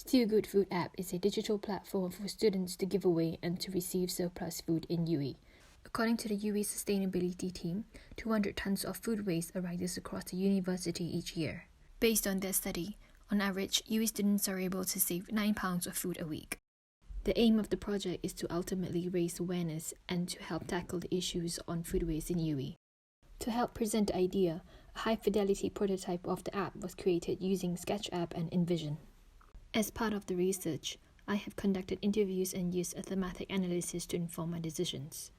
Still Good Food app is a digital platform for students to give away and to receive surplus food in UWE. According to the UWE sustainability team, 200 tons of food waste arises across the university each year. Based on their study, on average, UWE students are able to save £9 of food a week. The aim of the project is to ultimately raise awareness and to help tackle the issues on food waste in UWE. To help present the idea, a high-fidelity prototype of the app was created using SketchUp and InVision. As part of the research, I have conducted interviews and used a thematic analysis to inform my decisions.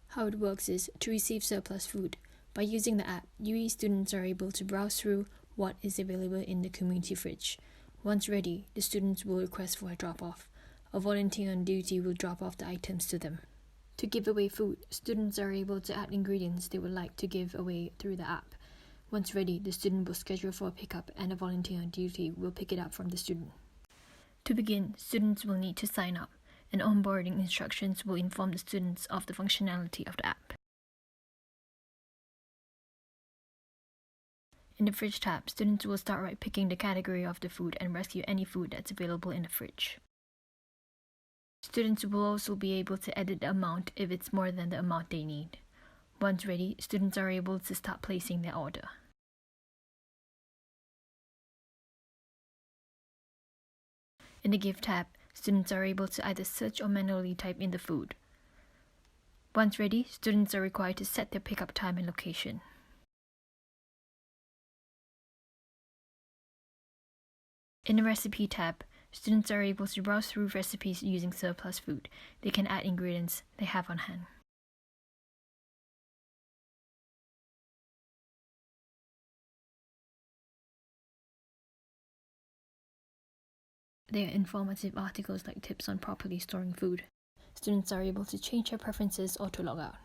How it works is, to receive surplus food, by using the app, UWE students are able to browse through what is available in the community fridge. Once ready, the students will request for a drop-off. A volunteer on duty will drop off the items to them. To give away food, students are able to add ingredients they would like to give away through the app. Once ready, the student will schedule for a pickup and a volunteer on duty will pick it up from the student. To begin, students will need to sign up, and onboarding instructions will inform the students of the functionality of the app. In the fridge tab, students will start by picking the category of the food and rescue any food that's available in the fridge. Students will also be able to edit the amount if it's more than the amount they need. Once ready, students are able to start placing their order. In the Give tab, students are able to either search or manually type in the food. Once ready, students are required to set their pickup time and location. In the Recipe tab, students are able to browse through recipes using surplus food. They can add ingredients they have on hand. There are informative articles like tips on properly storing food. Students are able to change their preferences or to log out.